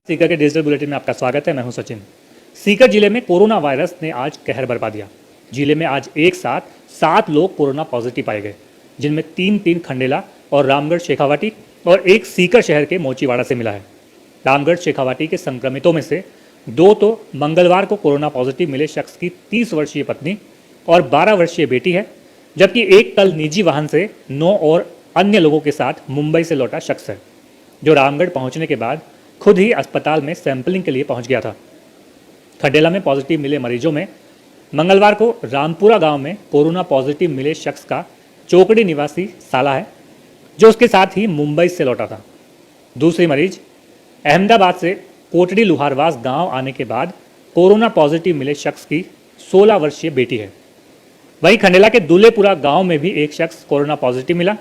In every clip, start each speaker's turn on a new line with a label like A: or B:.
A: सीकर के digital bulletin में आपका स्वागत है। मैं हूं सचिन। सीकर जिले में कोरोना वायरस ने आज कहर बरपा दिया। जिले में आज एक साथ 7 लोग कोरोना पॉजिटिव पाए गए, जिनमें 3 खंडेला और रामगढ़ शेखावाटी और एक सीकर शहर के मोचीवाड़ा से मिला है। रामगढ़ शेखावाटी के संक्रमितों में से 2 तो मंगलवार को कोरोना पॉजिटिव मिले शख्स की 30 वर्षीय पत्नी और 12 वर्षीय बेटी है, जबकि एक कल निजी वाहन से 9 और अन्य लोगों के साथ मुंबई से लौटा शख्स है, जो रामगढ़ पहुंचने के बाद खुद ही अस्पताल में सैंपलिंग के लिए पहुंच गया था। खंडेला में पॉजिटिव मिले मरीजों में मंगलवार को रामपुरा गांव में कोरोना पॉजिटिव मिले शख्स का चोकड़ी निवासी साला है, जो उसके साथ ही मुंबई से लौटा था। दूसरी मरीज अहमदाबाद से कोटड़ी लुहारवास गांव आने के बाद कोरोना पॉजिटिव मिले शख्स की 16 वर्षीय बेटी है। वहीं खंडेला के दुलेपुरा गांव में भी एक शख्स कोरोना पॉजिटिव मिला,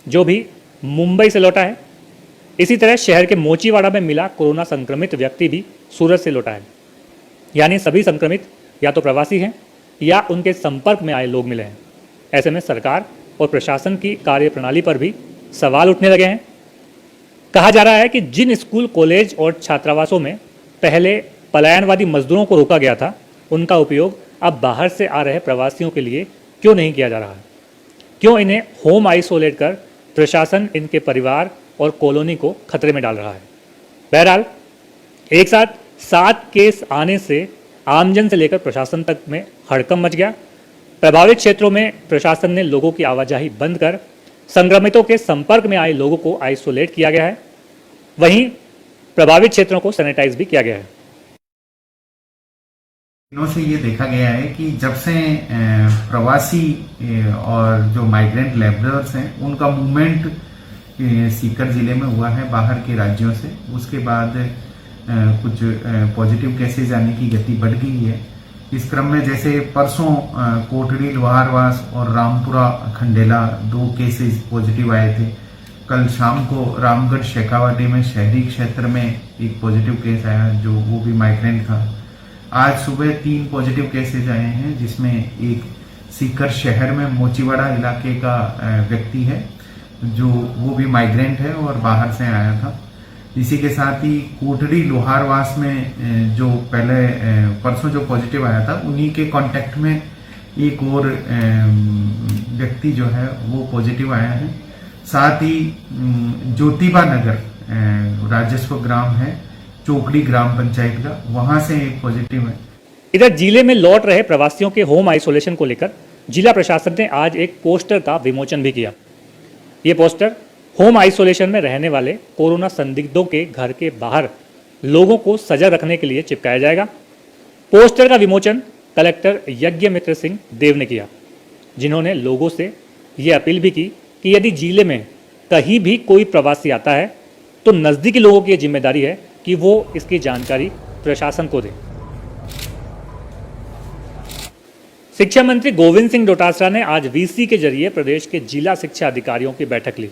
A: जो भी मुंबई से लौटा है। इसी तरह शहर के मोचीवाड़ा में मिला कोरोना संक्रमित व्यक्ति भी सूरत से लौटा है। यानी सभी संक्रमित या तो प्रवासी हैं या उनके संपर्क में आए लोग मिले हैं। ऐसे में सरकार और प्रशासन की कार्यप्रणाली पर भी सवाल उठने लगे हैं। कहा जा रहा है कि जिन स्कूल, कॉलेज और छात्रावासों में पहले पलायनवादी मजदूरों को रोका गया था, उनका उपयोग अब बाहर से आ रहे प्रवासियों के लिए क्यों नहीं किया जा रहा है? क्यों इन्हें होम आइसोलेट कर प्रशासन इनके परिवार और कॉलोनी को खतरे में डाल रहा है? बहरहाल एक साथ 7 केस आने से आमजन से लेकर प्रशासन तक में हड़कंप मच गया। प्रभावित क्षेत्रों में प्रशासन ने लोगों की आवाजाही बंद कर संक्रमितों के संपर्क में आए लोगों को आइसोलेट किया गया है। वहीं प्रभावित क्षेत्रों को सैनिटाइज भी किया गया है।
B: दिनों से ये देखा गया है कि जब से प्रवासी और जो माइग्रेंट लेबरर्स हैं, उनका मूवमेंट सीकर जिले में हुआ है बाहर के राज्यों से, उसके बाद कुछ पॉजिटिव केसेज आने की गति बढ़ गई है। इस क्रम में जैसे परसों कोटड़ी लोहारवास और रामपुरा खंडेला 2 केसेज पॉजिटिव आए थे। कल शाम को रामगढ़ शेखावाटी में शहरी क्षेत्र में एक पॉजिटिव केस आया, जो वो भी माइग्रेंट था। आज सुबह 3 पॉजिटिव केसेज आए हैं, जिसमें एक सीकर शहर में मोचीवाड़ा इलाके का व्यक्ति है, जो वो भी माइग्रेंट है और बाहर से आया था। इसी के साथ ही कोटड़ी लोहारवास में जो पहले परसों जो पॉजिटिव आया था, उन्हीं के कांटेक्ट में एक और व्यक्ति जो है वो पॉजिटिव आया है। साथ ही ज्योतिबा नगर राजस्व ग्राम है, चोकड़ी ग्राम पंचायत का, वहां से एक पॉजिटिव है।
A: इधर जिले में लौट रहे प्रवासियों के होम आइसोलेशन को लेकर जिला प्रशासन ने आज एक पोस्टर का विमोचन भी किया। ये पोस्टर होम आइसोलेशन में रहने वाले कोरोना संदिग्धों के घर के बाहर लोगों को सजग रखने के लिए चिपकाया जाएगा। पोस्टर का विमोचन कलेक्टर यज्ञमित्र सिंह देव ने किया, जिन्होंने लोगों से ये अपील भी की कि यदि जिले में कहीं भी कोई प्रवासी आता है तो नज़दीकी लोगों की जिम्मेदारी है कि वो इसकी जानकारी प्रशासन को दें। शिक्षा मंत्री गोविंद सिंह डोटासरा ने आज वीसी के जरिए प्रदेश के जिला शिक्षा अधिकारियों की बैठक ली।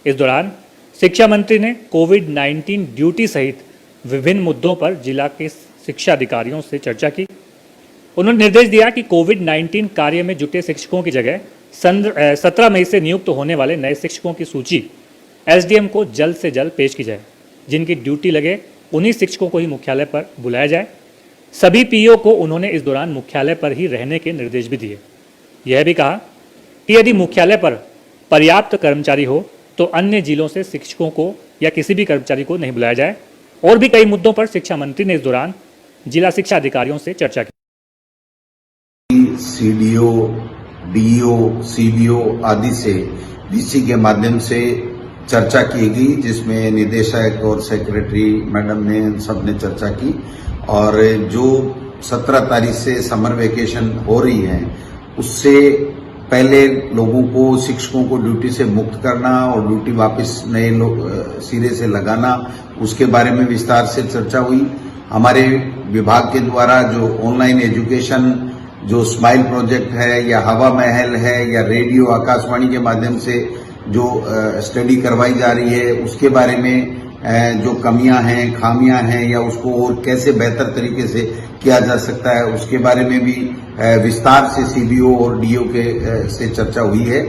A: इस दौरान शिक्षा मंत्री ने कोविड-19 ड्यूटी सहित विभिन्न मुद्दों पर जिला के शिक्षा अधिकारियों से चर्चा की। उन्होंने निर्देश दिया कि कोविड-19 कार्य में जुटे शिक्षकों की जगह 17 मई से नियुक्त होने वाले नए शिक्षकों की सूची एसडीएम को जल्द से जल्द पेश की जाए। जिनकी ड्यूटी लगे उन्हीं शिक्षकों को ही मुख्यालय पर बुलाया जाए। सभी पीओ को उन्होंने इस दौरान मुख्यालय पर ही रहने के निर्देश भी दिए। यह भी कहा कि यदि मुख्यालय पर पर्याप्त कर्मचारी हो तो अन्य जिलों से शिक्षकों को या किसी भी कर्मचारी को नहीं बुलाया जाए। और भी कई मुद्दों पर शिक्षा मंत्री ने इस दौरान जिला शिक्षा अधिकारियों से चर्चा की।
C: सीडीओ, डीईओ, सीबीओ आदि से वीसी के माध्यम से चर्चा की गई, जिसमें निदेशक और सेक्रेटरी मैडम ने सबने चर्चा की। और जो 17 तारीख से समर वेकेशन हो रही है, उससे पहले लोगों को, शिक्षकों को ड्यूटी से मुक्त करना और ड्यूटी वापस नए सिरे से लगाना, उसके बारे में विस्तार से चर्चा हुई। हमारे विभाग के द्वारा जो ऑनलाइन एजुकेशन, जो स्माइल प्रोजेक्ट है या हवा महल है या रेडियो आकाशवाणी के माध्यम से जो स्टडी करवाई जा रही है, उसके बारे में जो कमियां हैं, खामियां हैं या उसको और कैसे बेहतर तरीके से किया जा सकता है, उसके बारे में भी विस्तार से सीबीओ और डीओ के से चर्चा हुई है।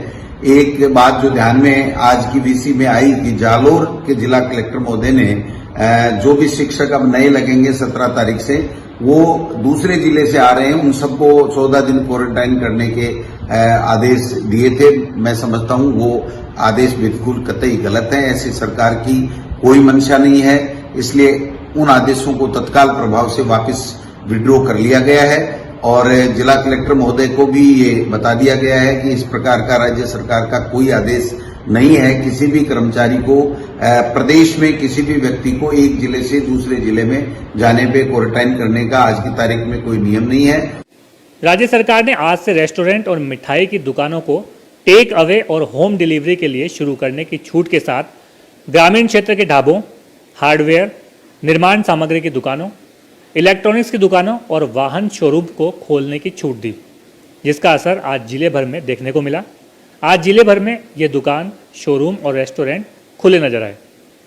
C: एक बात जो ध्यान में आज की वीसी में आई कि जालोर के जिला कलेक्टर महोदय ने जो भी शिक्षक अब नए लगेंगे 17 तारीख से, वो दूसरे जिले से आ रहे हैं, उन सबको 14 दिन क्वारंटाइन करने के आदेश दिए थे। मैं समझता हूं वो आदेश बिल्कुल कतई गलत है। ऐसी सरकार की कोई मंशा नहीं है, इसलिए उन आदेशों को तत्काल प्रभाव से वापस विड्रॉ कर लिया गया है और जिला कलेक्टर महोदय को भी ये बता दिया गया है कि इस प्रकार का राज्य सरकार का कोई आदेश नहीं है। किसी भी कर्मचारी को प्रदेश में किसी भी व्यक्ति को एक जिले से दूसरे जिले में जाने पे क्वारंटाइन करने का आज की तारीख में कोई नियम नहीं है।
A: राज्य सरकार ने आज से रेस्टोरेंट और मिठाई की दुकानों को टेक अवे और होम डिलीवरी के लिए शुरू करने की छूट के साथ ग्रामीण क्षेत्र के ढाबों, हार्डवेयर, निर्माण सामग्री की दुकानों, इलेक्ट्रॉनिक्स की दुकानों और वाहन शोरूम को खोलने की छूट दी, जिसका असर आज जिले भर में देखने को मिला। आज जिले भर में ये दुकान, शोरूम और रेस्टोरेंट खुले नजर आए।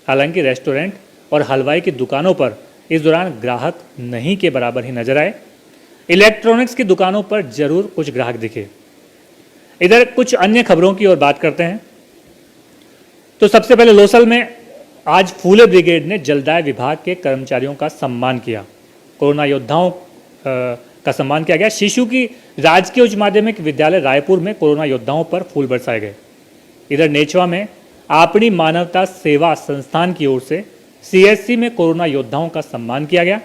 A: हालांकि रेस्टोरेंट और हलवाई की दुकानों पर इस दौरान ग्राहक नहीं के बराबर ही नजर आए। इलेक्ट्रॉनिक्स की दुकानों पर जरूर कुछ ग्राहक दिखे। इधर कुछ अन्य खबरों की ओर बात करते हैं तो सबसे पहले लोसल में आज फूले ब्रिगेड ने जलदाय विभाग के कर्मचारियों का सम्मान किया। कोरोना योद्धाओं का सम्मान किया गया। शिशु की राजकीय उच्च माध्यमिक विद्यालय रायपुर में कोरोना योद्धाओं पर फूल बरसाए गए। इधर नेचवा में आपनी मानवता सेवा संस्थान की ओर से सीएससी में कोरोना योद्धाओं का सम्मान किया गया।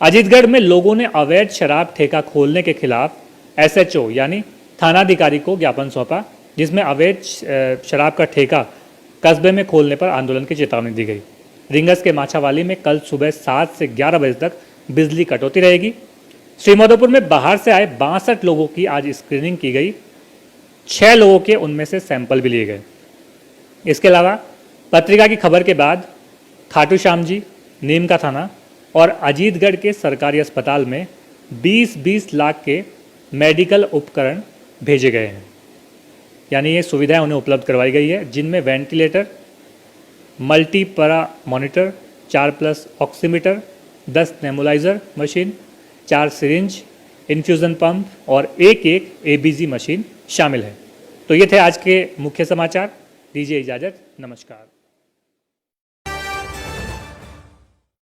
A: अजीतगढ़ में लोगों ने अवैध शराब ठेका खोलने के खिलाफ एसएचओ यानी थानाधिकारी को ज्ञापन सौंपा, जिसमें अवैध शराब का ठेका कस्बे में खोलने पर आंदोलन की चेतावनी दी गई। रिंगस के माछावाली में कल सुबह 7 से 11 बजे तक बिजली कटौती रहेगी। श्रीमाधोपुर में बाहर से आए 62 लोगों की आज स्क्रीनिंग की गई। 6 लोगों के उनमें से सैंपल भी लिए गए। इसके अलावा पत्रिका की खबर के बाद खाटू श्याम जी, नीम का थाना और अजीतगढ़ के सरकारी अस्पताल में 20-20 लाख के मेडिकल उपकरण भेजे गए हैं, यानी ये सुविधाएं उन्हें उपलब्ध करवाई गई है, जिनमें ventilator, multipara monitor, 4+ oximeter, 10 nebuliser machine, 4 syringe, infusion pump और एक एबीजी मशीन शामिल है। तो ये थे आज के मुख्य समाचार। दीजिए इजाज़त, नमस्कार।